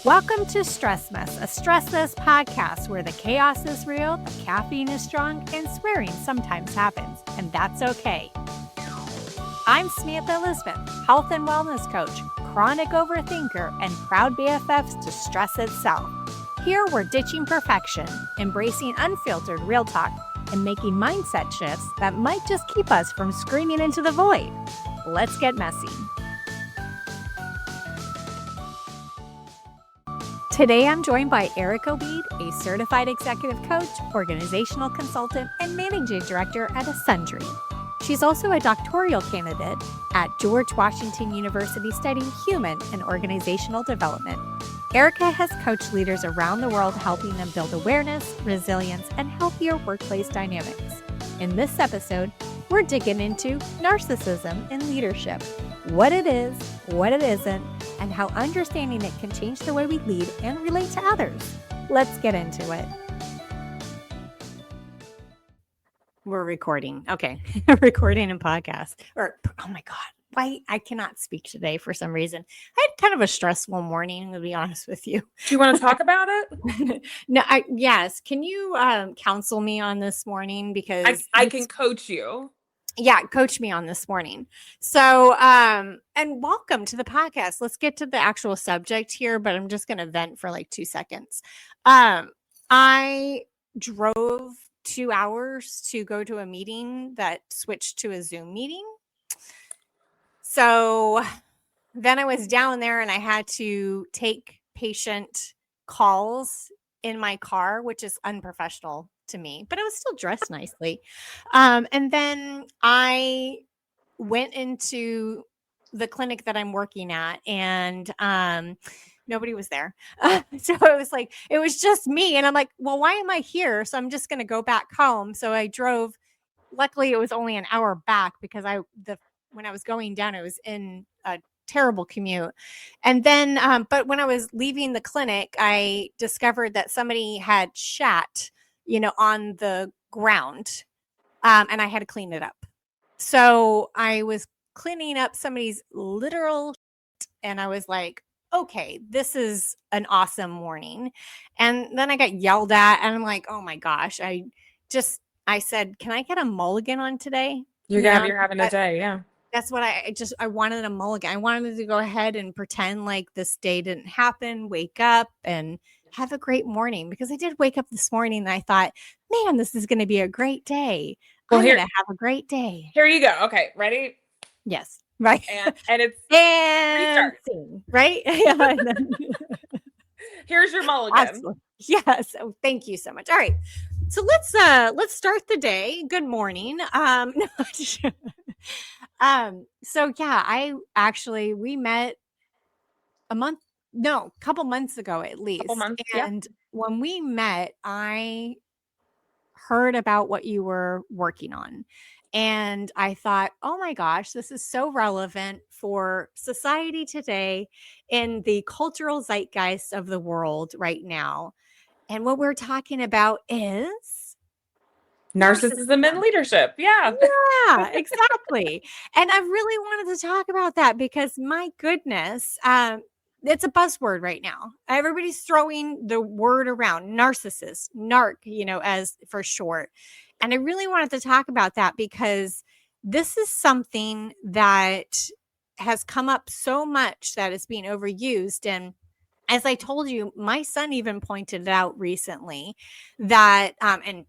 Welcome to Stress Mess, a stressless podcast where the chaos is real, the caffeine is strong, and swearing sometimes happens, and that's okay. I'm Samantha Elizabeth, health and wellness coach, chronic overthinker, and proud BFFs to stress itself. Here we're ditching perfection, embracing unfiltered real talk, and making mindset shifts that might just keep us from screaming into the void. Let's get messy. Today, I'm joined by Erika Weed, a certified executive coach, organizational consultant, and managing director at a Sundry. She's also a doctoral candidate at George Washington University studying human and organizational development. Erika has coached leaders around the world, helping them build awareness, resilience, and healthier workplace dynamics. In this episode, we're digging into narcissism in leadership, what it is, what it isn't, and how understanding it can change the way we lead and relate to others. Let's get into it. We're recording. Okay. Recording and podcast. Oh my God. Why? I cannot speak today for some reason. I had kind of a stressful morning, to be honest with you. Do you want to talk about it? No, yes. Can you counsel me on this morning? Because I can coach you. Yeah, coach me on this morning. So, and welcome to the podcast. Let's get to the actual subject here, but I'm just going to vent for like 2 seconds. I drove 2 hours to go to a meeting that switched to a Zoom meeting. So then I was down there and I had to take patient calls in my car, which is unprofessional to me, but I was still dressed nicely. And then I went into the clinic that I'm working at, and nobody was there. So it was just me. And I'm like, well, why am I here? So I'm just going to go back home. So I drove. Luckily, it was only an hour back because when I was going down, it was in a terrible commute. And then, but when I was leaving the clinic, I discovered that somebody had shat on the ground, and I had to clean it up. So I was cleaning up somebody's literal shit, and I was like, okay, this is an awesome morning. And then I got yelled at, and I'm like, oh my gosh, I said, can I get a mulligan on today? You're having a day. Yeah. That's what I wanted a mulligan. I wanted to go ahead and pretend like this day didn't happen, wake up and have a great morning, because I did wake up this morning and I thought, man, this is going to be a great day. I'm going to have a great day. Here you go. Okay. Ready? Yes. Right. And it's and scene, right? Here's your mulligan. Absolutely. Yes. Oh, thank you so much. All right. So let's start the day. Good morning. So yeah, we met a couple months ago at least. And when we met, I heard about what you were working on. And I thought, oh my gosh, this is so relevant for society today in the cultural zeitgeist of the world right now. And what we're talking about is narcissism in leadership. Yeah. Yeah, exactly. And I really wanted to talk about that because my goodness, it's a buzzword right now. Everybody's throwing the word around, narcissist, narc, as for short. And I really wanted to talk about that because this is something that has come up so much that is being overused. And as I told you, my son even pointed it out recently that, and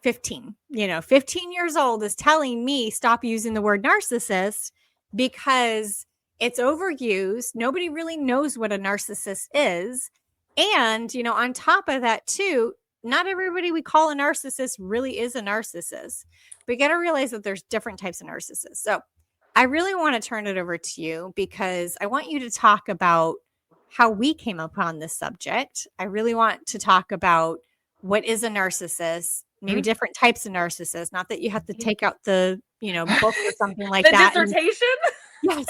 15 years old is telling me stop using the word narcissist because it's overused. Nobody really knows what a narcissist is. And, on top of that too, not everybody we call a narcissist really is a narcissist. We got to realize that there's different types of narcissists. So I really want to turn it over to you because I want you to talk about how we came upon this subject. I really want to talk about what is a narcissist, maybe different types of narcissists. Not that you have to take out the, book or something like that. The dissertation? Yes.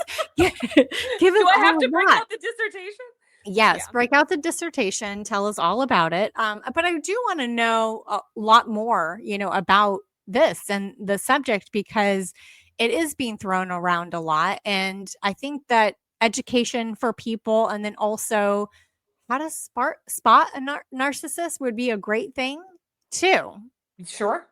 Do I have to bring out the dissertation? Yes. Yeah. Break out the dissertation. Tell us all about it. But I do want to know a lot more, about this and the subject because it is being thrown around a lot. And I think that education for people and then also how to spot a narcissist would be a great thing too. Sure.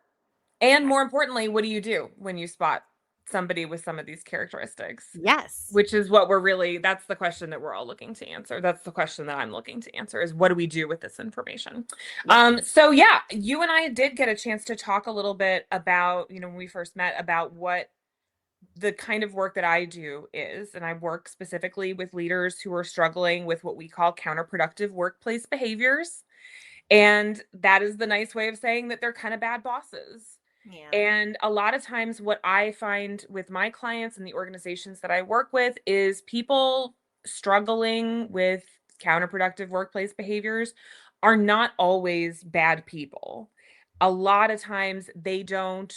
And more importantly, what do you do when you spot somebody with some of these characteristics? Yes. Which is that's the question that we're all looking to answer. That's the question that I'm looking to answer is what do we do with this information? Yeah. So yeah, you and I did get a chance to talk a little bit about, when we first met, about what the kind of work that I do is, and I work specifically with leaders who are struggling with what we call counterproductive workplace behaviors. And that is the nice way of saying that they're kind of bad bosses. Yeah. And a lot of times, what I find with my clients and the organizations that I work with is people struggling with counterproductive workplace behaviors are not always bad people. A lot of times, they don't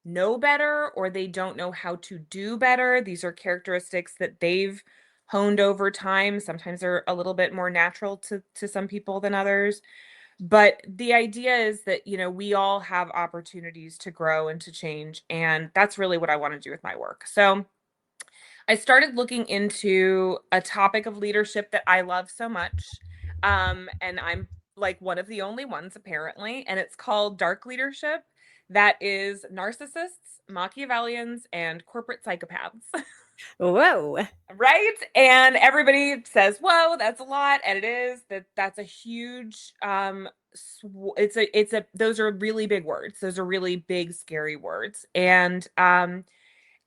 know better or they don't know how to do better. These are characteristics that they've honed over time. Sometimes they're a little bit more natural to some people than others. But the idea is that, we all have opportunities to grow and to change. And that's really what I want to do with my work. So I started looking into a topic of leadership that I love so much. And I'm like one of the only ones, apparently. And it's called dark leadership. That is narcissists, Machiavellians, and corporate psychopaths. Whoa. Right? And everybody says, whoa, that's a lot. And it is that's a huge, those are really big words. Those are really big, scary words. And,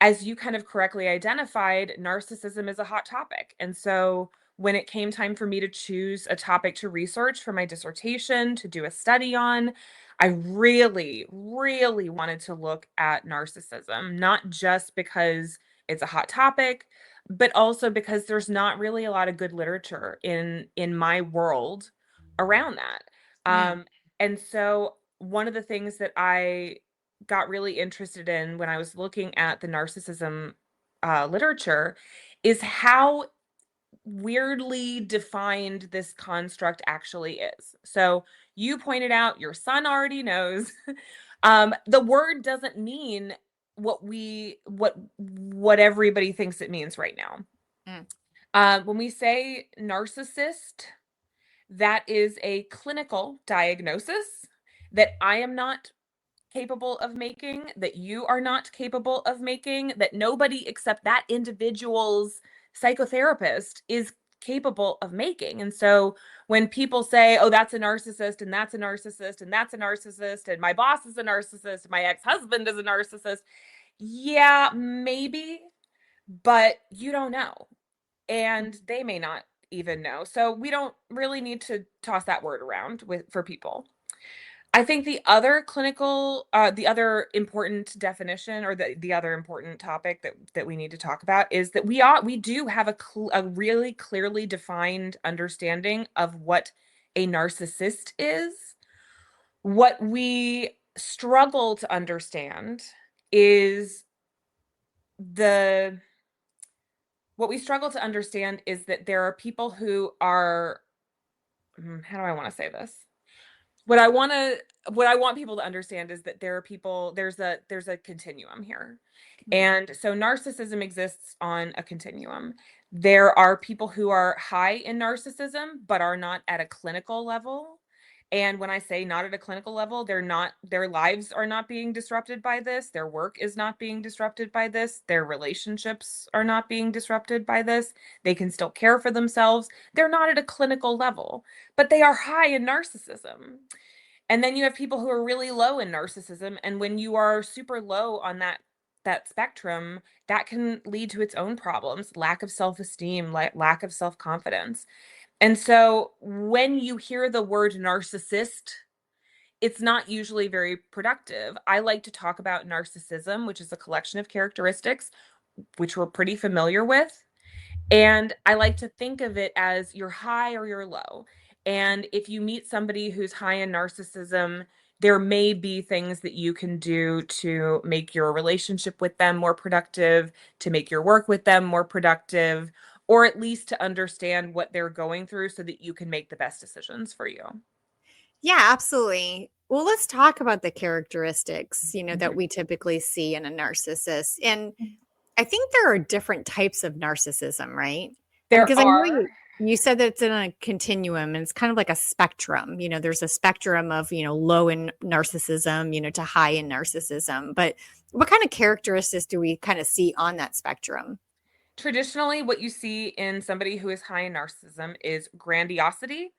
as you kind of correctly identified, narcissism is a hot topic. And so when it came time for me to choose a topic to research for my dissertation, to do a study on, I really, really wanted to look at narcissism, not just because it's a hot topic, but also because there's not really a lot of good literature in my world around that. Mm. And so one of the things that I got really interested in when I was looking at the narcissism literature is how weirdly defined this construct actually is. So you pointed out your son already knows. The word doesn't mean what everybody thinks it means right now. When we say narcissist, that is a clinical diagnosis that I am not capable of making, that you are not capable of making, that nobody except that individual's psychotherapist is capable of making. And so when people say, oh, that's a narcissist, and that's a narcissist, and that's a narcissist, and my boss is a narcissist, my ex-husband is a narcissist, yeah, maybe, but you don't know. And they may not even know. So we don't really need to toss that word around for people. I think the other important definition, or the other important topic that we need to talk about, is that we do have a really clearly defined understanding of what a narcissist is. What we struggle to understand is the what we struggle to understand is that there are people who are, how do I want to say this? What I want to what I want people to understand is that there's a continuum here. And so narcissism exists on a continuum. There are people who are high in narcissism but are not at a clinical level. And when I say not at a clinical level, their lives are not being disrupted by this, their work is not being disrupted by this, their relationships are not being disrupted by this. They can still care for themselves. They're not at a clinical level, but they are high in narcissism. And then you have people who are really low in narcissism. And when you are super low on that spectrum, that can lead to its own problems, lack of self-esteem, lack of self-confidence. And so when you hear the word narcissist, it's not usually very productive. I like to talk about narcissism, which is a collection of characteristics, which we're pretty familiar with. And I like to think of it as you're high or you're low. And if you meet somebody who's high in narcissism, there may be things that you can do to make your relationship with them more productive, to make your work with them more productive, or at least to understand what they're going through so that you can make the best decisions for you. Yeah, absolutely. Well, let's talk about the characteristics, that Mhm. we typically see in a narcissist. And I think there are different types of narcissism, right? And There because I know are. You said that it's in a continuum and it's kind of like a spectrum. There's a spectrum of, low in narcissism, to high in narcissism. But what kind of characteristics do we kind of see on that spectrum? Traditionally, what you see in somebody who is high in narcissism is grandiosity.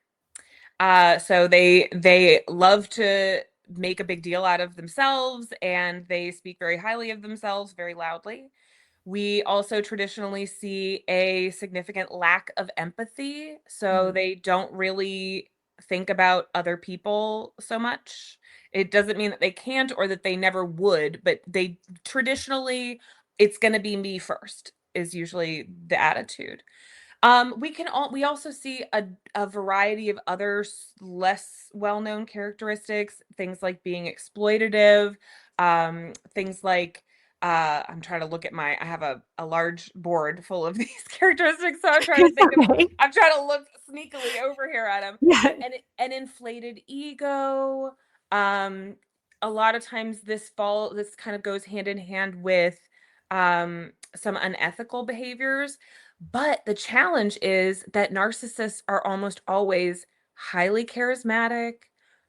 So they love to make a big deal out of themselves, and they speak very highly of themselves very loudly. We also traditionally see a significant lack of empathy, so Mhm. they don't really think about other people so much. It doesn't mean that they can't or that they never would, but they traditionally, it's going to be me first, is usually the attitude. We also see a variety of other less well-known characteristics, things like being exploitative, things like I'm trying to look at I have a large board full of these characteristics, so I'm trying to It's think of okay. I'm trying to look sneakily over here at them. Yeah. And an inflated ego. Um, a lot of times this kind of goes hand in hand with some unethical behaviors, but the challenge is that narcissists are almost always highly charismatic,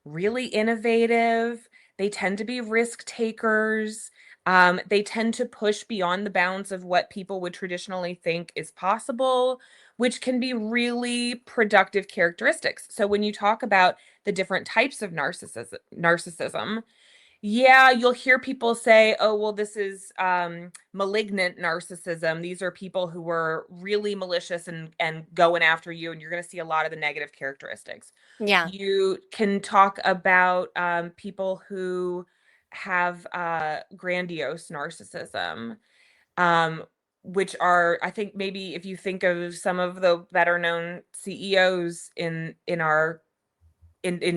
really innovative. They tend to be risk takers. They tend to push beyond the bounds of what people would traditionally think is possible, which can be really productive characteristics. So when you talk about the different types of narcissism, yeah, you'll hear people say, "Oh, well, this is malignant narcissism. These are people who were really malicious and going after you, and you're going to see a lot of the negative characteristics." Yeah. You can talk about people who have grandiose narcissism, um, which are, I think, maybe if you think of some of the better known CEOs in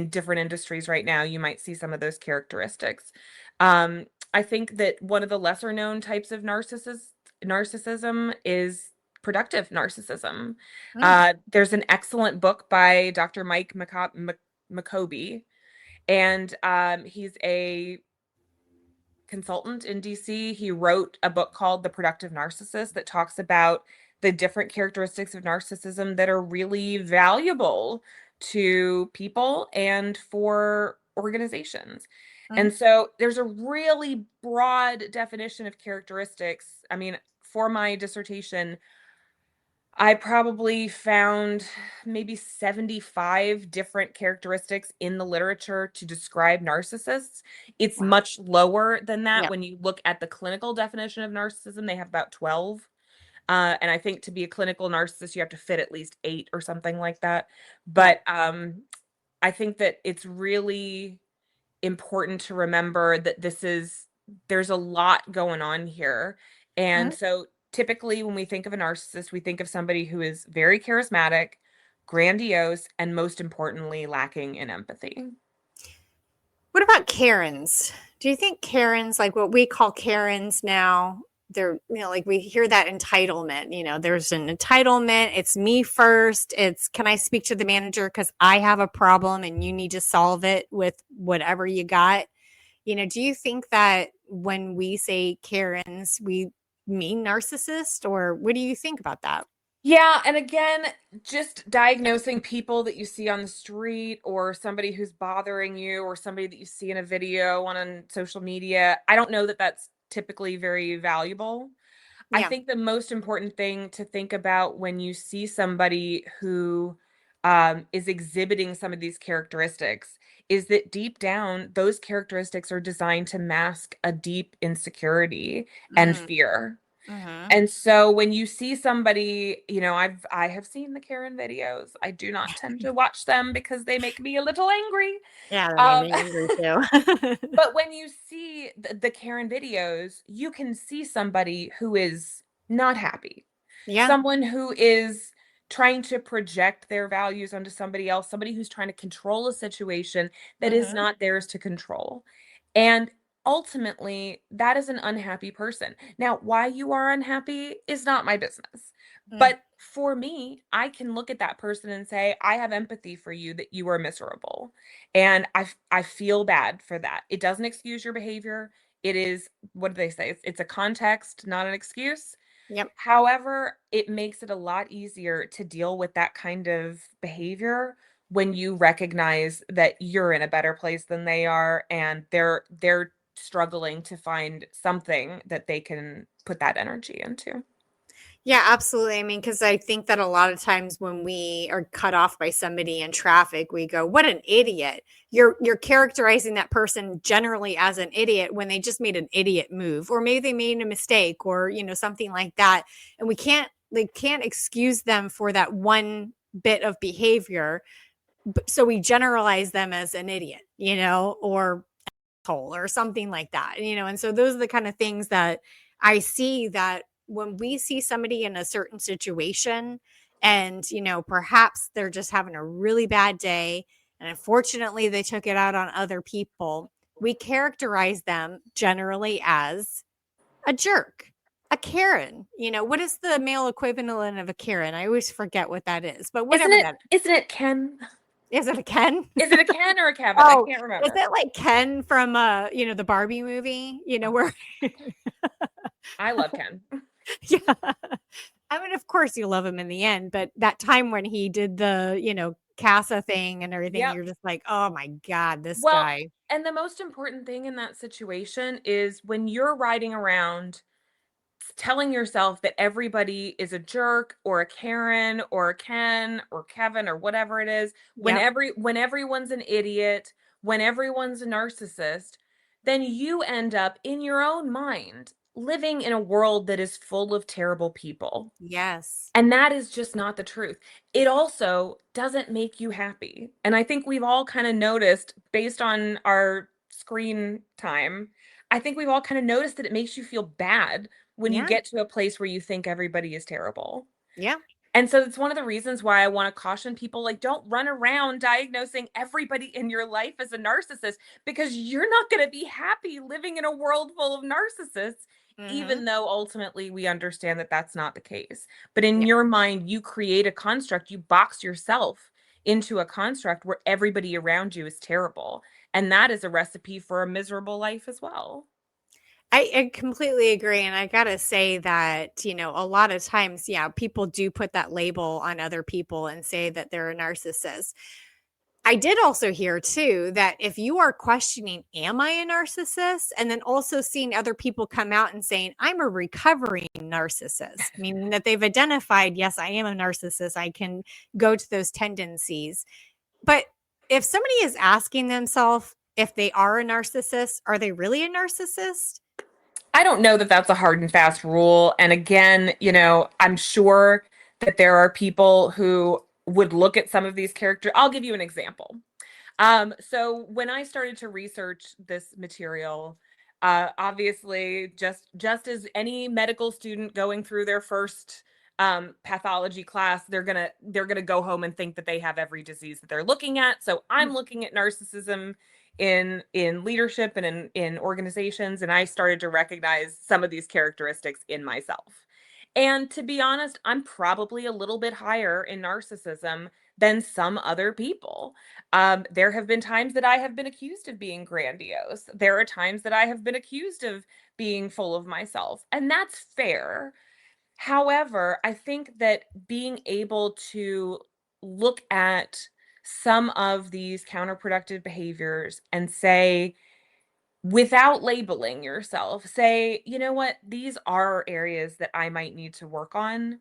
different industries right now, you might see some of those characteristics. Um, I think that one of the lesser known types of narcissism is productive narcissism. Mm. There's an excellent book by Dr. Mike McCoby, and he's a consultant in DC. He wrote a book called The Productive Narcissist that talks about the different characteristics of narcissism that are really valuable to people and for organizations. Mm. And so there's a really broad definition of characteristics. I mean, for my dissertation, I probably found maybe 75 different characteristics in the literature to describe narcissists. It's Wow. much lower than that. Yep. When you look at the clinical definition of narcissism, they have about 12. And I think to be a clinical narcissist, you have to fit at least 8 or something like that. Yep. But I think that it's really important to remember that there's a lot going on here. And Mhm. so typically when we think of a narcissist, we think of somebody who is very charismatic, grandiose, and most importantly, lacking in empathy. What about Karens? Do you think Karens, like what we call Karens now, they're, like we hear that entitlement, there's an entitlement. It's me first. It's, can I speak to the manager because I have a problem and you need to solve it with whatever you got? Do you think that when we say Karens, we mean narcissist, or what do you think about that? Yeah, and again, just diagnosing people that you see on the street or somebody who's bothering you or somebody that you see in a video on social media, I don't know that that's typically very valuable. I Yeah. think the most important thing to think about when you see somebody who is exhibiting some of these characteristics is that deep down, those characteristics are designed to mask a deep insecurity and Mm. fear. Hmm. And so when you see somebody, I have seen the Karen videos. I do not tend to watch them because they make me a little angry. Yeah, that made Um, me angry too. but when you see the Karen videos, you can see somebody who is not happy, Yeah. someone who is trying to project their values onto somebody else, somebody who's trying to control a situation that is Hmm. not theirs to control. And ultimately, that is an unhappy person. Now, why you are unhappy is not my business. Mm. But for me, I can look at that person and say, I have empathy for you that you are miserable. And I feel bad for that. It doesn't excuse your behavior. It is, what do they say? It's a context, not an excuse. Yep. However, it makes it a lot easier to deal with that kind of behavior when you recognize that you're in a better place than they are and they're struggling to find something that they can put that energy into. Yeah, absolutely. I mean, because I think that a lot of times when we are cut off by somebody in traffic, we go, "What an idiot!" You're characterizing that person generally as an idiot when they just made an idiot move, or maybe they made a mistake, or something like that. And they can't excuse them for that one bit of behavior. So we generalize them as an idiot, or asshole or something like that, and so those are the kind of things that I see, that when we see somebody in a certain situation and perhaps they're just having a really bad day and unfortunately they took it out on other people, we characterize them generally as a jerk, a Karen. What is the male equivalent of a Karen? I always forget what that is, but Isn't whatever it that isn't it Ken? is. It a Ken? Is it a Ken or a Kevin? I Oh, can't is remember. it like Ken from the Barbie movie? Where I love Ken. yeah. I mean, of course you love him in the end, but that time when he did the, CASA thing and everything, Yep. you're just like, "Oh my God, this Well, guy." and the most important thing in that situation is when you're riding around telling yourself that everybody is a jerk or a Karen or a Ken or Kevin or whatever it is, Yep. when everyone's an idiot, when everyone's a narcissist, then you end up in your own mind living in a world that is full of terrible people. Yes. And that is just not the truth. It also doesn't make you happy. And I think we've all kind of noticed based on our screen time, I think we've all kind of noticed that it makes you feel bad when you Yeah. get to a place where you think everybody is terrible. Yeah. And so it's one of the reasons why I want to caution people, like, don't run around diagnosing everybody in your life as a narcissist, because you're not going to be happy living in a world full of narcissists, Mhm. even though ultimately we understand that that's not the case. But in Yeah. your mind, you create a construct, you box yourself into a construct where everybody around you is terrible. And that is a recipe for a miserable life as well. I completely agree. And I gotta say that, a lot of times, yeah, people do put that label on other people and say that they're a narcissist. I did also hear too that if you are questioning, am I a narcissist? And then also seeing other people come out and saying, I'm a recovering narcissist, meaning that they've identified, yes, I am a narcissist. I can go to those tendencies. But if somebody is asking themselves if they are a narcissist, are they really a narcissist? I don't know that that's a hard and fast rule. And again, I'm sure that there are people who would look at some of these characters. I'll give you an example. So when I started to research this material, obviously, just as any medical student going through their first pathology class, they're gonna go home and think that they have every disease that they're looking at. So I'm looking at narcissism in leadership and in organizations, and I started to recognize some of these characteristics in myself. And to be honest, I'm probably a little bit higher in narcissism than some other people. There have been times that I have been accused of being grandiose. There are times that I have been accused of being full of myself, and that's fair. However, I think that being able to look at some of these counterproductive behaviors and say, without labeling yourself, say, you know what, these are areas that I might need to work on.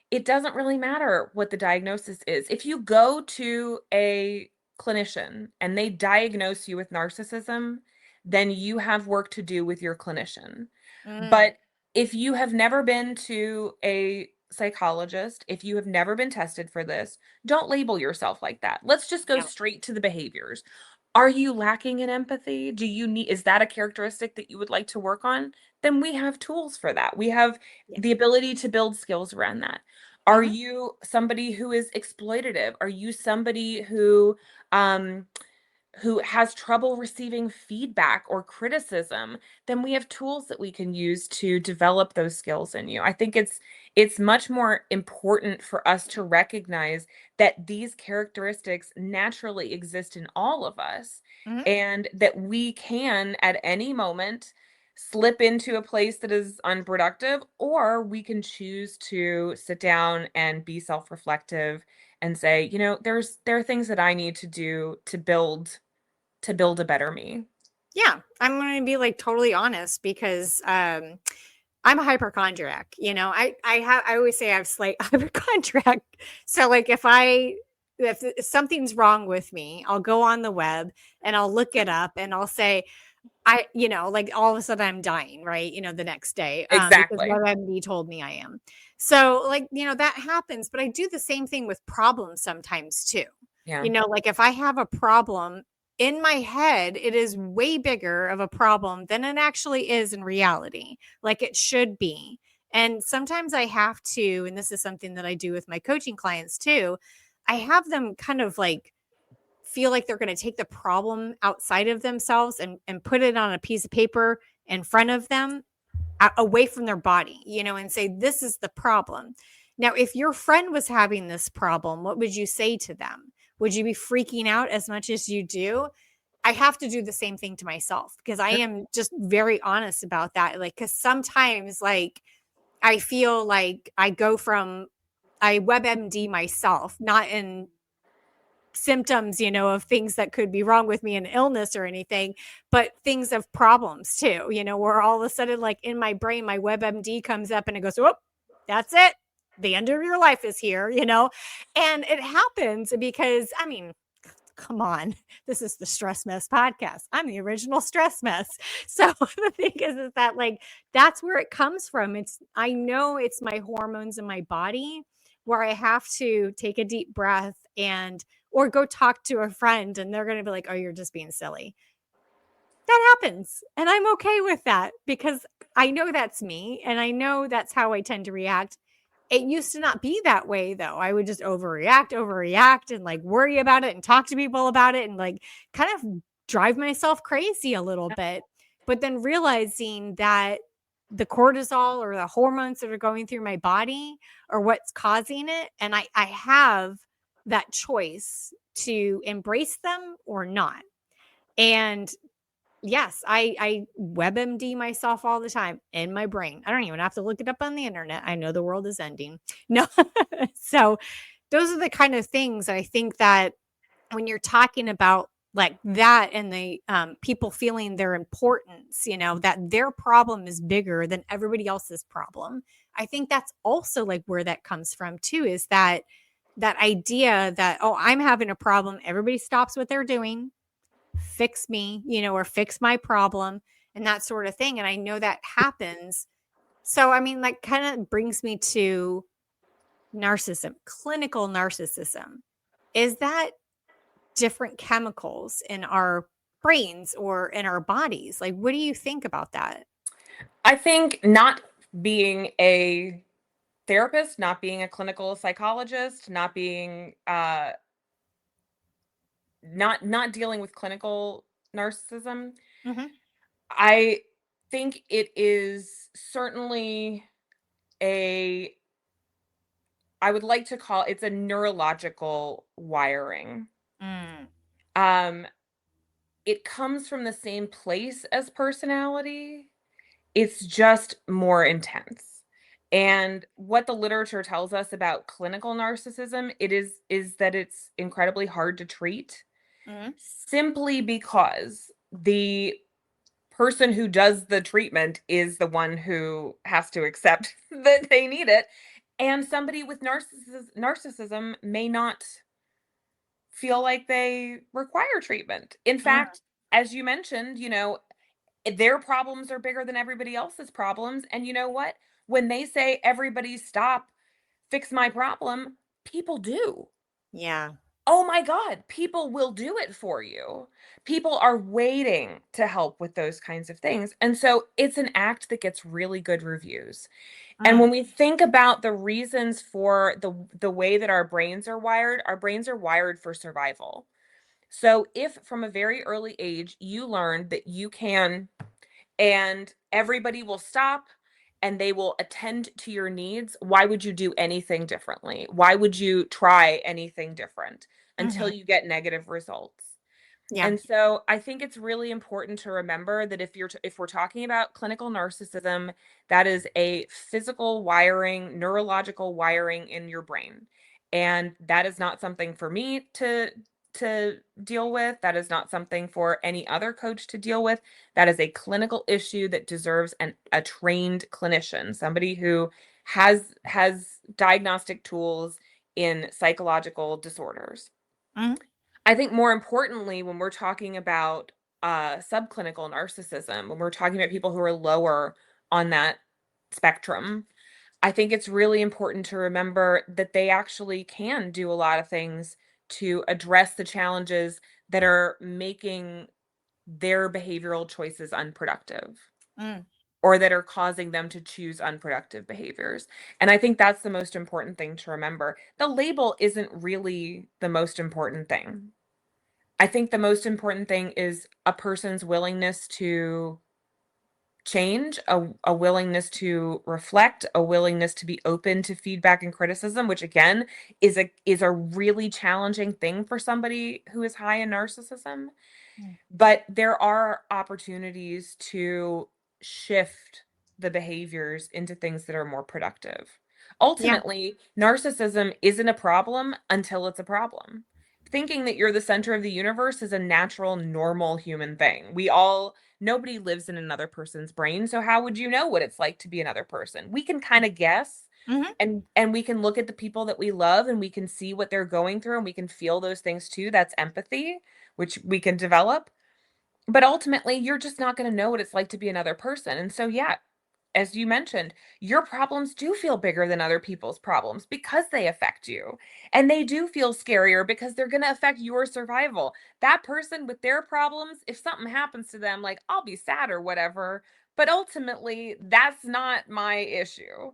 It doesn't really matter what the diagnosis is. If you go to a clinician and they diagnose you with narcissism, then you have work to do with your clinician. Mm, But if you have never been to a psychologist, if you have never been tested for this, don't label yourself like that. Let's just go yeah. straight to the behaviors. Are you lacking in empathy? Is that a characteristic that you would like to work on? Then we have tools for that. We have Yeah. the ability to build skills around that. Are Hmm. you somebody who is exploitative? Are you somebody who has trouble receiving feedback or criticism? Then we have tools that we can use to develop those skills in you. I think it's much more important for us to recognize that these characteristics naturally exist in all of us, Hmm. and that we can at any moment slip into a place that is unproductive, or we can choose to sit down and be self-reflective and say, there are things that I need to do to build a better me. Yeah, I'm going to be like totally honest because I'm a hypochondriac. I always say I have slight hypochondriac. So like if something's wrong with me, I'll go on the web and I'll look it up and I'll say like all of a sudden I'm dying, right? The next day, because Exactly. WebMD told me I am. So like, that happens, but I do the same thing with problems sometimes too. Yeah. Like if I have a problem in my head, it is way bigger of a problem than it actually is in reality, like it should be. And sometimes I have to, and this is something that I do with my coaching clients too, I have them kind of like feel like they're going to take the problem outside of themselves and put it on a piece of paper in front of them, away from their body, and say, this is the problem. Now, if your friend was having this problem, what would you say to them? Would you be freaking out as much as you do? I have to do the same thing to myself because I am just very honest about that. Like, because sometimes, like, I feel like I WebMD myself, not in symptoms, of things that could be wrong with me, an illness or anything, but things of problems too, where all of a sudden, like in my brain, my WebMD comes up and it goes, oh, that's it. The end of your life is here, and it happens because, I mean, come on, this is the Stress Mess podcast. I'm the original stress mess. So the thing is that like, that's where it comes from. I know it's my hormones in my body where I have to take a deep breath or go talk to a friend and they're going to be like, oh, you're just being silly. That happens. And I'm okay with that because I know that's me and I know that's how I tend to react. It used to not be that way though. I would just overreact and like worry about it and talk to people about it and like kind of drive myself crazy a little bit. But then realizing that the cortisol or the hormones that are going through my body are what's causing it. And I have that choice to embrace them or not. And yes, I WebMD myself all the time in my brain. I don't even have to look it up on the internet. I know the world is ending. No. So those are the kind of things I think that when you're talking about like that and the people feeling their importance, that their problem is bigger than everybody else's problem. I think that's also like where that comes from too, is that idea that, oh, I'm having a problem. Everybody stops what they're doing, fix me, or fix my problem and that sort of thing. And I know that happens. So, I mean, like, kind of brings me to narcissism, clinical narcissism. Is that different chemicals in our brains or in our bodies? Like, what do you think about that? I think not being a therapist, not being a clinical psychologist, not being not dealing with clinical narcissism, Mm-hmm. I think it is certainly a I would like to call it's a neurological wiring. Mm. Um, it comes from the same place as personality. It's just more intense. And what the literature tells us about clinical narcissism, is that it's incredibly hard to treat Mm-hmm. simply because the person who does the treatment is the one who has to accept that they need it. And somebody with narcissism may not feel like they require treatment. In Mm. fact, as you mentioned, their problems are bigger than everybody else's problems. And you know what? When they say, everybody stop, fix my problem, people do. Yeah. Oh my God, people will do it for you. People are waiting to help with those kinds of things. And so it's an act that gets really good reviews. And Mm. when we think about the reasons for the way that our brains are wired for survival. So if from a very early age you learn that you can and everybody will stop and they will attend to your needs, why would you do anything differently? Why would you try anything different until Mm-hmm. you get negative results? Yeah. And so I think it's really important to remember that if we're talking about clinical narcissism, that is a physical wiring, neurological wiring in your brain. And that is not something for me to deal with. That is not something for any other coach to deal with. That is a clinical issue that deserves a trained clinician, somebody who has diagnostic tools in psychological disorders. Mhm. I think more importantly, when we're talking about subclinical narcissism, when we're talking about people who are lower on that spectrum, I think it's really important to remember that they actually can do a lot of things to address the challenges that are making their behavioral choices unproductive Mm. or that are causing them to choose unproductive behaviors. And I think that's the most important thing to remember. The label isn't really the most important thing. I think the most important thing is a person's willingness to change, a willingness to reflect, a willingness to be open to feedback and criticism, which again is a really challenging thing for somebody who is high in narcissism. Mm. But there are opportunities to shift the behaviors into things that are more productive. Yeah. Ultimately, narcissism isn't a problem until it's a problem. Thinking that you're the center of the universe is a natural, normal human thing. Nobody lives in another person's brain, so how would you know what it's like to be another person? We can kind of guess, Mhm. and we can look at the people that we love and we can see what they're going through and we can feel those things too. That's empathy, which we can develop. But ultimately, you're just not going to know what it's like to be another person. And so, yeah, as you mentioned, your problems do feel bigger than other people's problems because they affect you. And they do feel scarier because they're going to affect your survival. That person with their problems, if something happens to them, like I'll be sad or whatever. But ultimately, that's not my issue.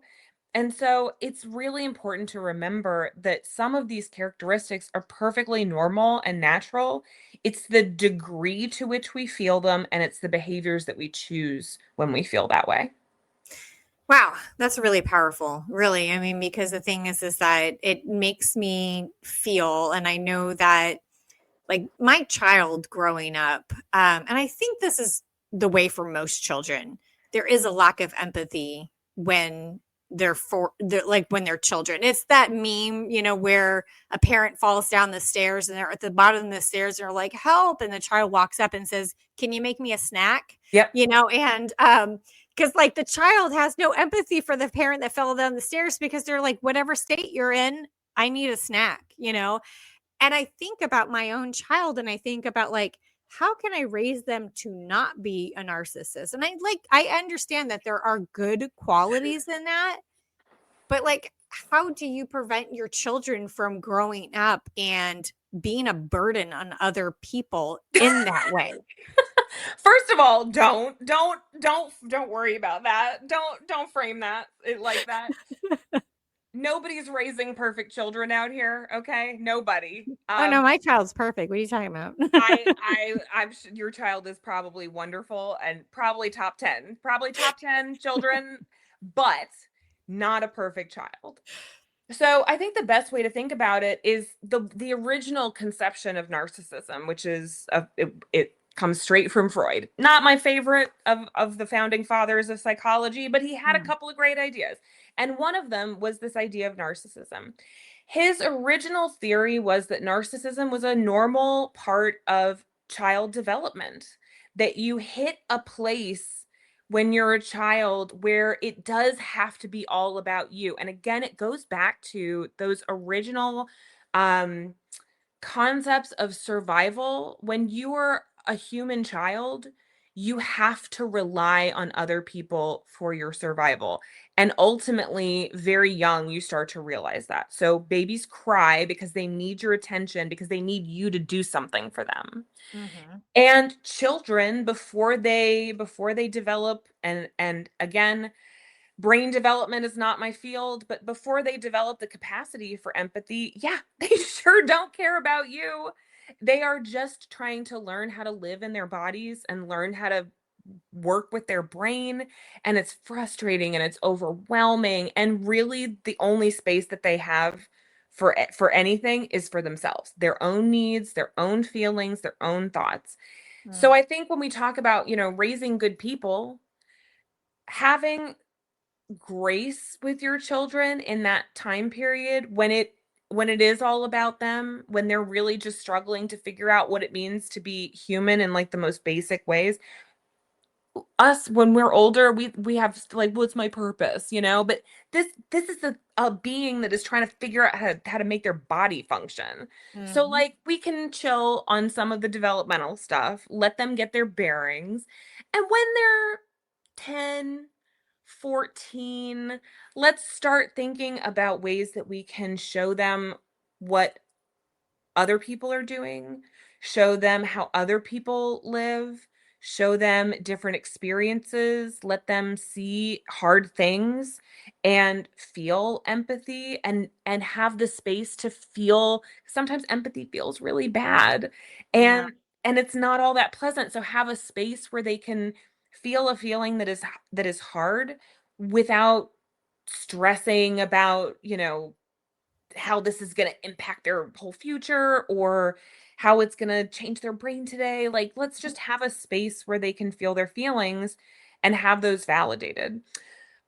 And so it's really important to remember that some of these characteristics are perfectly normal and natural. It's the degree to which we feel them, and it's the behaviors that we choose when we feel that way. Wow, that's really powerful. Really. I mean, because the thing is that it makes me feel, and I know that like my child growing up, and I think this is the way for most children, there is a lack of empathy when they're like when they're children. It's that meme, where a parent falls down the stairs and they're at the bottom of the stairs and they're like, help. And the child walks up and says, can you make me a snack? Yep. And because like the child has no empathy for the parent that fell down the stairs because they're like, whatever state you're in, I need a snack. And I think about my own child and I think about like, how can I raise them to not be a narcissist? And I understand that there are good qualities in that, but like, how do you prevent your children from growing up and being a burden on other people in that way? First of all, don't worry about that. Don't frame that like that. Nobody's raising perfect children out here, okay? Nobody. Oh no, my child's perfect. What are you talking about? Your child is probably wonderful and probably top 10 children, but not a perfect child. So I think the best way to think about it is the original conception of narcissism, which is it comes straight from Freud. Not my favorite of the founding fathers of psychology, but he had a Mm. couple of great ideas. And one of them was this idea of narcissism. His original theory was that narcissism was a normal part of child development, that you hit a place when you're a child where it does have to be all about you. And again, it goes back to those original um, concepts of survival. When you are a human child, you have to rely on other people for your survival. And ultimately, very young, you start to realize that. So babies cry because they need your attention, because they need you to do something for them. Mhm. And children before they develop, and again, brain development is not my field, but before they develop the capacity for empathy, yeah, they sure don't care about you. They are just trying to learn how to live in their bodies and learn how to work with their brain. And it's frustrating and it's overwhelming. And really, the only space that they have for anything is for themselves, their own needs, their own feelings, their own thoughts. So Mm. I think when we talk about, raising good people, having grace with your children in that time period when it is all about them, when they're really just struggling to figure out what it means to be human in like the most basic ways. Us when we're older, we have like, what's my purpose, but this is a being that is trying to figure out how to make their body function. So Mhm. like we can chill on some of the developmental stuff, let them get their bearings, and when they're 10, 14, let's start thinking about ways that we can show them what other people are doing, show them how other people live, show them different experiences, let them see hard things and feel empathy and have the space to feel. Sometimes empathy feels really bad Yeah. and it's not all that pleasant. So have a space where they can feel a feeling that is hard without stressing about, how this is going to impact their whole future or how it's going to change their brain today. Like, let's just have a space where they can feel their feelings and have those validated.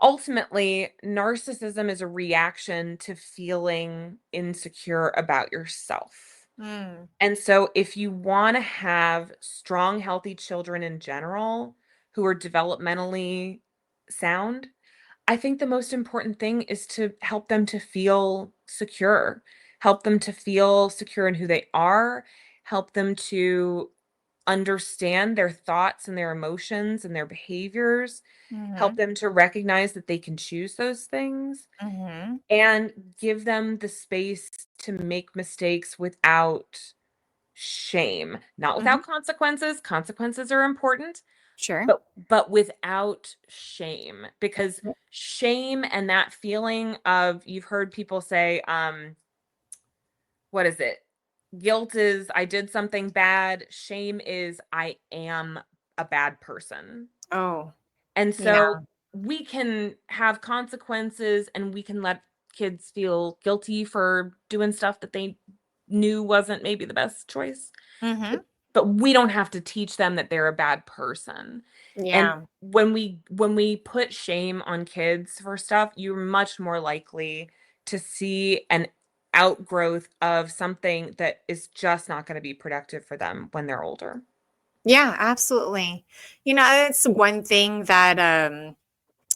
Ultimately, narcissism is a reaction to feeling insecure about yourself. Mm. And so, if you want to have strong, healthy children in general who are developmentally sound, I think the most important thing is to help them to feel secure, help them to feel secure in who they are, help them to understand their thoughts and their emotions and their behaviors, help Mhm. them to recognize that they can choose those things, Mhm. and give them the space to make mistakes without shame, not Mhm. without consequences. Consequences are important, Sure. but without shame, because Yep. shame and that feeling of, you've heard people say, what is it? Guilt is I did something bad. Shame is I am a bad person. Oh, And yeah. so we can have consequences and we can let kids feel guilty for doing stuff that they knew wasn't maybe the best choice. Mhm. But we don't have to teach them that they're a bad person. And Yeah. when we put shame on kids for stuff, you're much more likely to see an outgrowth of something that is just not going to be productive for them when they're older. Yeah, absolutely. It's one thing that,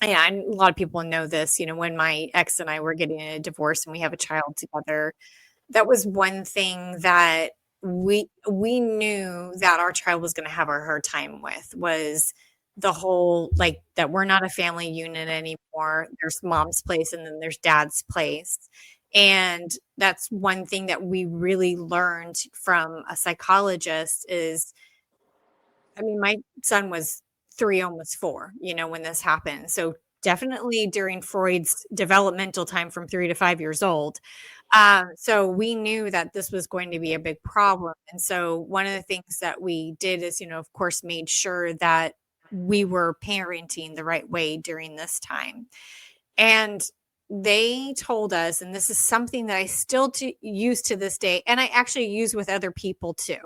yeah, and a lot of people know this, when my ex and I were getting a divorce and we have a child together, that was one thing that we knew that our child was gonna have a hard time with, was the whole, like, that we're not a family unit anymore. There's mom's place and then there's dad's place. And that's one thing that we really learned from a psychologist is, I mean, my son was 3, almost 4, when this happened. So definitely during Freud's developmental time from 3 to 5 years old. So we knew that this was going to be a big problem. And so one of the things that we did is, of course, made sure that we were parenting the right way during this time. And they told us, and this is something that I still use to this day, and I actually use with other people too,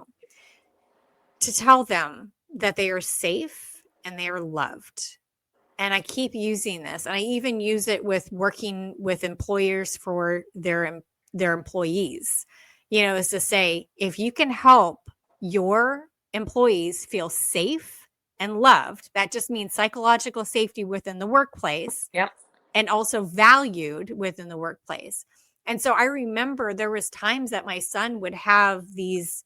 to tell them that they are safe and they are loved. And I keep using this, and I even use it with working with employers for their employees. Is to say, if you can help your employees feel safe and loved, that just means psychological safety within the workplace Yep. and also valued within the workplace. And so I remember there was times that my son would have these,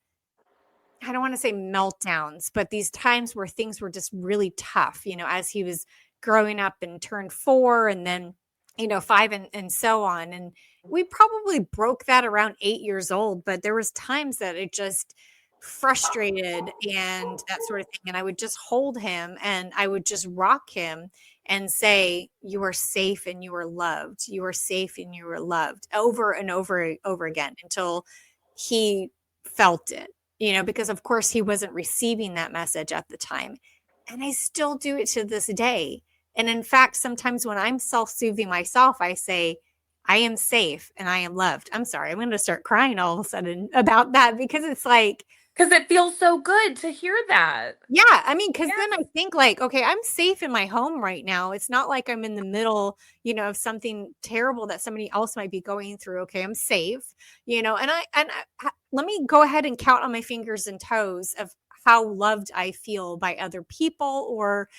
I don't want to say meltdowns, but these times where things were just really tough, as he was growing up and turned 4 and then, 5 and so on. And we probably broke that around 8 years old, but there was times that it just frustrated and that sort of thing. And I would just hold him and I would just rock him and say, you are safe and you are loved. You are safe and you are loved, over and over again, until he felt it, because of course he wasn't receiving that message at the time. And I still do it to this day. And in fact, sometimes when I'm self soothing myself, I say, I am safe and I am loved. I'm sorry, I'm going to start crying all of a sudden about that because it's like, Because it feels so good to hear that. yeah, I mean, because then Yes. I think like, okay, I'm safe in my home right now. It's not like I'm in the middle, of something terrible that somebody else might be going through. Okay, I'm safe, let me go ahead and count on my fingers and toes of how loved I feel by other people, or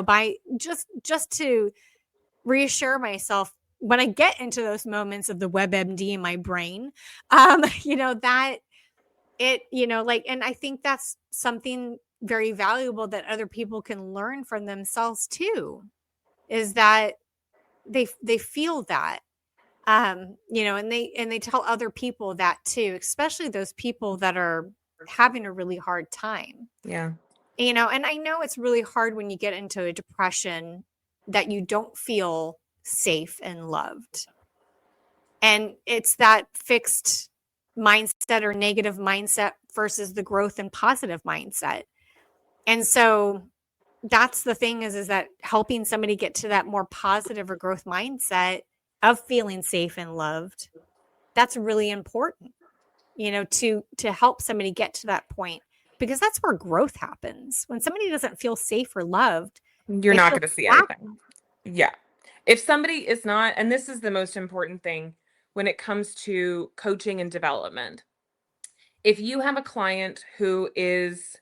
by just to reassure myself when I get into those moments of the WebMD in my brain, that like, and I think that's something very valuable that other people can learn from themselves too, is that they feel that, and they tell other people that too, especially those people that are having a really hard time. Yeah. And I know it's really hard when you get into a depression that you don't feel safe and loved. And it's that fixed mindset or negative mindset versus the growth and positive mindset. And so that's the thing is that helping somebody get to that more positive or growth mindset of feeling safe and loved, that's really important, to help somebody get to that point, because that's where growth happens. When somebody doesn't feel safe or loved, You're they not feel going to see stagnant. anything. Yeah. If somebody is not, and this is the most important thing when it comes to coaching and development, if you have a client who is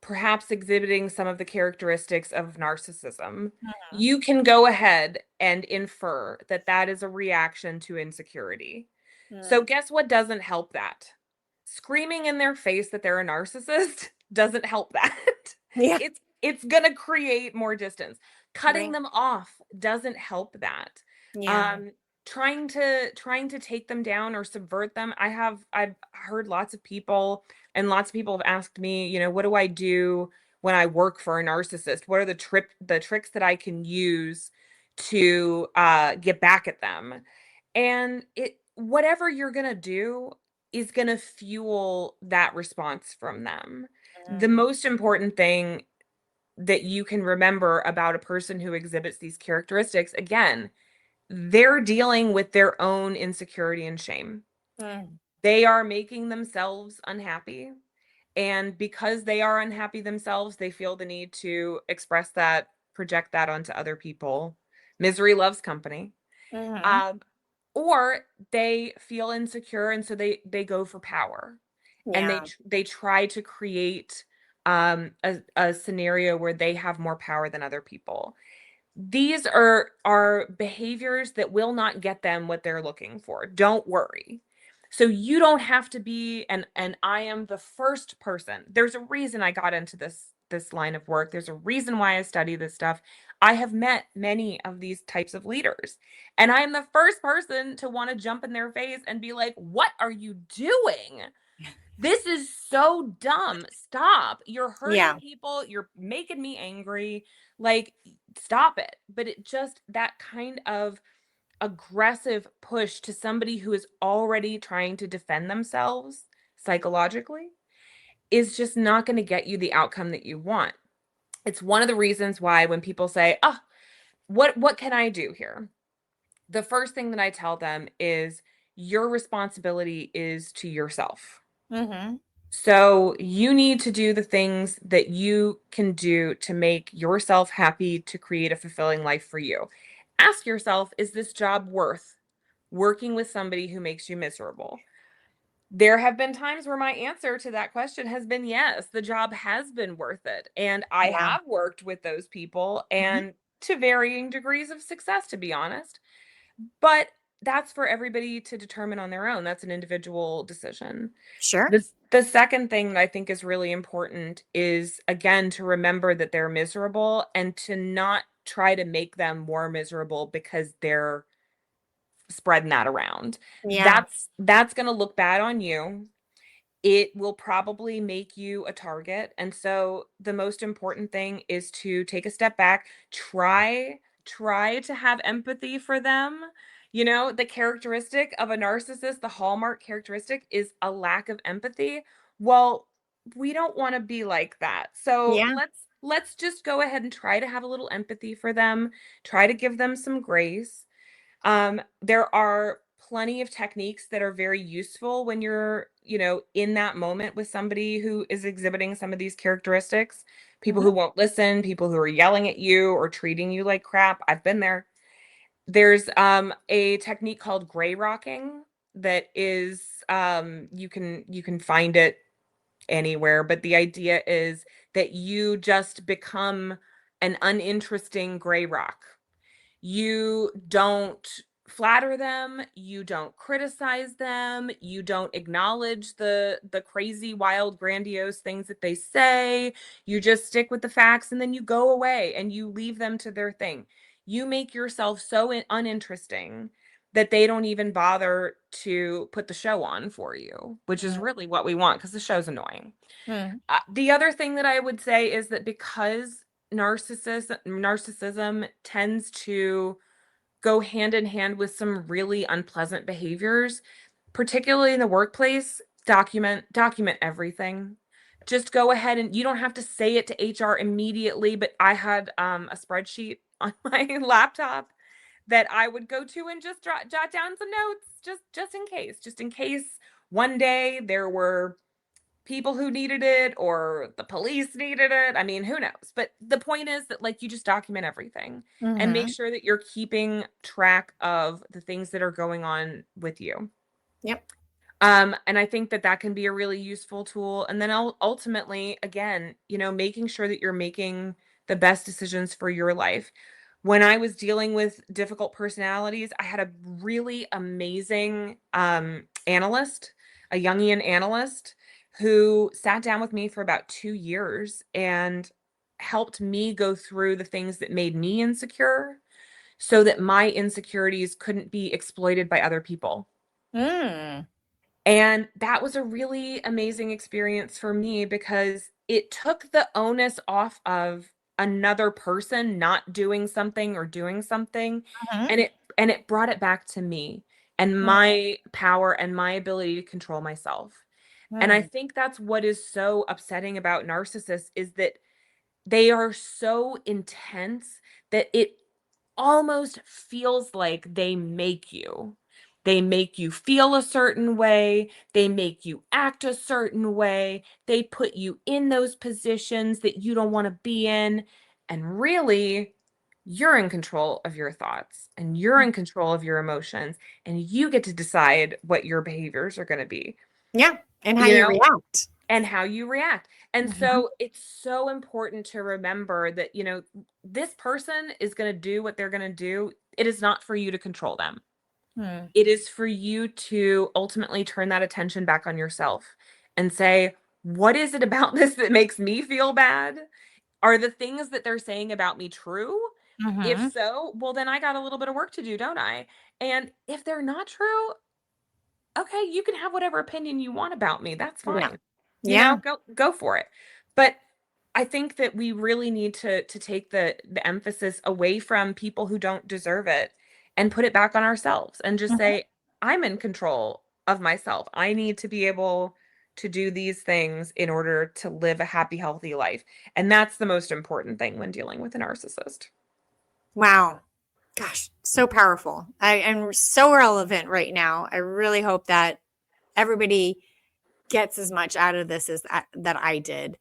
perhaps exhibiting some of the characteristics of narcissism, you can go ahead and infer that that is a reaction to insecurity. So, Mm. guess what doesn't help that? Screaming in their face that they're a narcissist doesn't help that. Yeah. It's going to create more distance. Cutting Right. them off doesn't help that. Yeah. Um, trying to take them down or subvert them. I've heard lots of people, and lots of people have asked me, what do I do when I work for a narcissist? What are the tricks that I can use to get back at them? And it whatever you're gonna do is gonna fuel that response from them. The Mm. most important thing that you can remember about a person who exhibits these characteristics, again, they're dealing with their own insecurity and shame. Mm. They are making themselves unhappy. And because they are unhappy themselves, they feel the need to express that, project that onto other people. Misery loves company. Mhm. Um, or they feel insecure, and so they go for power, and Yeah. they try to create a scenario where they have more power than other people. These are behaviors that will not get them what they're looking for. Don't worry. So you don't have to be, and I am the first person. There's a reason I got into this line of work. There's a reason why I study this stuff. I have met many of these types of leaders, and I am the first person to want to jump in their face and be like, "What are you doing? This is so dumb. Stop. You're hurting Yeah. people. You're making me angry. Like, stop it." But it just, that kind of aggressive push to somebody who is already trying to defend themselves psychologically is just not going to get you the outcome that you want. It's one of the reasons why when people say, "Oh, what can I do here?" The first thing that I tell them is your responsibility is to yourself. Mhm. So you need to do the things that you can do to make yourself happy, to create a fulfilling life for you. Ask yourself, is this job worth working with somebody who makes you miserable? There have been times where my answer to that question has been yes, the job has been worth it. And I Yeah. have worked with those people, Mhm. and to varying degrees of success, to be honest. But that's for everybody to determine on their own. That's an individual decision. Sure. The second thing that I think is really important is, again, to remember that they're miserable and to not try to make them more miserable because they're spreading that around. Yeah. That's going to look bad on you. It will probably make you a target. And so the most important thing is to take a step back, try to have empathy for them. The characteristic of a narcissist, the hallmark characteristic is a lack of empathy. Well, we don't want to be like that. So Yeah. let's just go ahead and try to have a little empathy for them, try to give them some grace. There are plenty of techniques that are very useful when you're, in that moment with somebody who is exhibiting some of these characteristics. People Mhm. who won't listen, people who are yelling at you or treating you like crap. I've been there. There's a technique called gray rocking that is you can find it anywhere, but the idea is that you just become an uninteresting gray rock. You don't flatter them, you don't criticize them, you don't acknowledge the crazy, wild, grandiose things that they say. You just stick with the facts and then you go away and you leave them to their thing. You make yourself so uninteresting that they don't even bother to put the show on for you, which is really what we want because the show's annoying. Mhm. The other thing that I would say is that because narcissism tends to go hand in hand with some really unpleasant behaviors, particularly in the workplace. Document everything. Just go ahead, and you don't have to say it to HR immediately, but I had a spreadsheet on my laptop that I would go to and just jot down some notes, just in case one day there were people who needed it or the police needed it. I mean, who knows? But the point is that, like, you just document everything and make Mhm. sure that you're keeping track of the things that are going on with you. Yep. And I think that that can be a really useful tool. And then ultimately, again, making sure that you're making the best decisions for your life. When I was dealing with difficult personalities, I had a really amazing analyst, a Jungian analyst, who sat down with me for about 2 years and helped me go through the things that made me insecure so that my insecurities couldn't be exploited by other people. Mm. And that was a really amazing experience for me because it took the onus off of another person not doing something or doing something, Mhm. and it brought it back to me and my power and my ability to control myself. And I Mhm. think that's what is so upsetting about narcissists is that they are so intense that it almost feels like they make you. They make you feel a certain way. They make you act a certain way. They put you in those positions that you don't want to be in. And really, you're in control of your thoughts and you're in control of your emotions, and you get to decide what your behaviors are going to be, Yeah, and how you you know? react. And how you react. And Mhm. so it's so important to remember that, this person is going to do what they're going to do. It is not for you to control them. Mm. It is for you to ultimately turn that attention back on yourself and say, what is it about this that makes me feel bad? Are the things that they're saying about me true? If Mhm. so, well, then I got a little bit of work to do, don't I? And if they're not true, okay, you can have whatever opinion you want about me. That's Yeah. fine. Yeah. Go for it. But I think that we really need to take the emphasis away from people who don't deserve it and put it back on ourselves and just Mhm. say, I'm in control of myself. I need to be able to do these things in order to live a happy, healthy life. And that's the most important thing when dealing with a narcissist. Wow. Gosh, so powerful. And so relevant right now. I really hope that everybody gets as much out of this as that I did.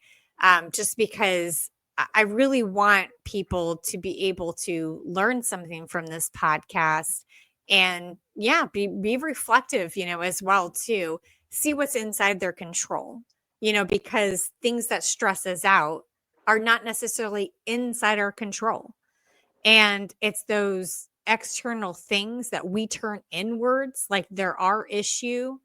Just because I really want people to be able to learn something from this podcast and yeah, be reflective, as well too. See what's inside their control, because things that stress us out are not necessarily inside our control. And it's those external things that we turn inwards, like they're our issue.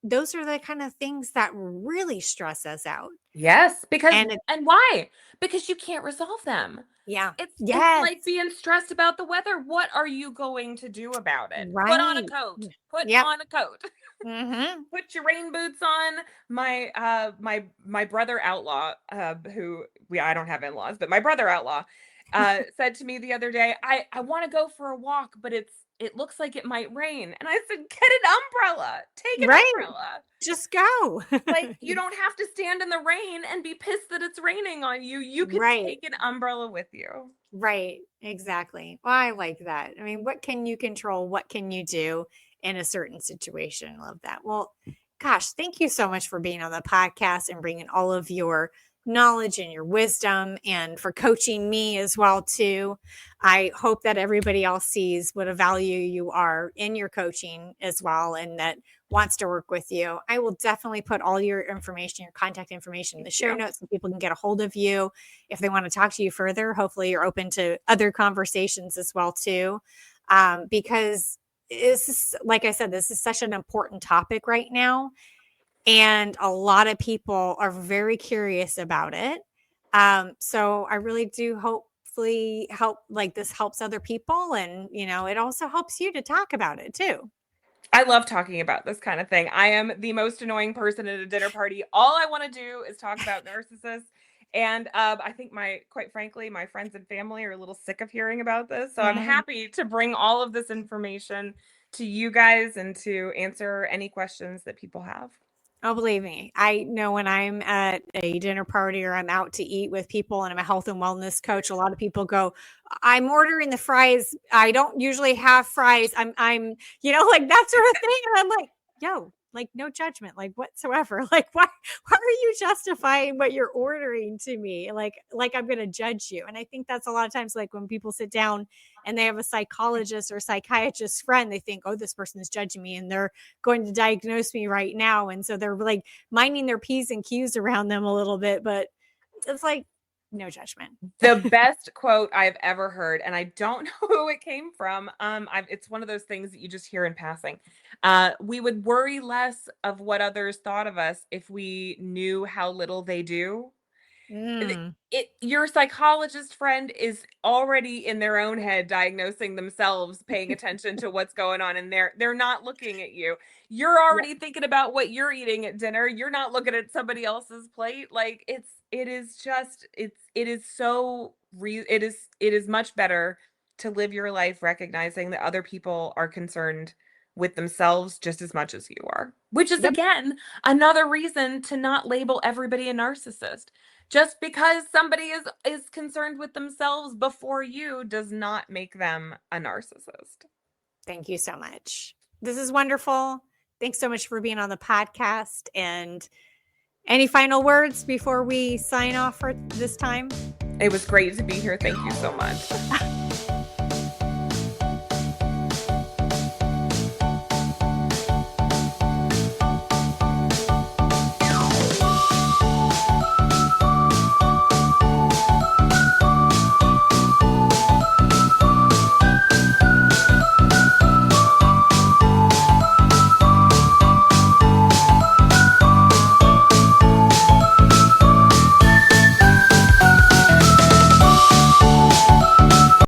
Those are the kind of things that really stress us out. Yes, And it, and why? Because you can't resolve them. yeah, It's yes, like being stressed about the weather. What are you going to do about it? Put on a right. coat. Put Yep. on a coat. Mm-hmm. Put your rain boots on. My brother outlaw, who we I don't have in-laws, but my brother outlaw said to me the other day, I want to go for a walk, but it looks like it might rain. And I said, get an umbrella. Take an Right. umbrella. Just go. Like, you don't have to stand in the rain and be pissed that it's raining on you. You can Right. take an umbrella with you. Right. Exactly. Well, I like that. I mean, what can you control? What can you do in a certain situation? Love that. Well, gosh, thank you so much for being on the podcast and bringing all of your knowledge and your wisdom and for coaching me as well too. I hope that everybody else sees what a value you are in your coaching as well and that wants to work with you. I will definitely put all your information, your contact information in the show notes so people can get a hold of you if they want to talk to you further. Hopefully you're open to other conversations as well too. Because like I said, this is such an important topic right now. And a lot of people are very curious about it. So I really do hopefully help, like this helps other people. And, it also helps you to talk about it too. I love talking about this kind of thing. I am the most annoying person at a dinner party. All I want to do is talk about narcissists. And I think quite frankly, my friends and family are a little sick of hearing about this. So I'm happy to bring all of this information to you guys and to answer any questions that people have. Oh, believe me, I know when I'm at a dinner party or I'm out to eat with people and I'm a health and wellness coach, a lot of people go, I'm ordering the fries. I don't usually have fries. I'm, like that sort of thing. And I'm like, yo, like no judgment, like whatsoever. Like, why are you justifying what you're ordering to me? Like I'm going to judge you. And I think that's a lot of times, like when people sit down and they have a psychologist or psychiatrist friend, they think, oh, this person is judging me and they're going to diagnose me right now. And so they're like minding their P's and Q's around them a little bit, but it's like, no judgment. The best quote I've ever heard, and I don't know who it came from. It's one of those things that you just hear in passing. We would worry less of what others thought of us if we knew how little they do. Your psychologist friend is already in their own head diagnosing themselves, paying attention to what's going on in there. They're not looking at you. You're already thinking about what you're eating at dinner. You're not looking at somebody else's plate. Like it is much better to live your life recognizing that other people are concerned with themselves just as much as you are, which is again another reason to not label everybody a narcissist. Just because somebody is concerned with themselves before you does not make them a narcissist. Thank you so much. This is wonderful. Thanks so much for being on the podcast. And any final words before we sign off for this time? It was great to be here. Thank you so much.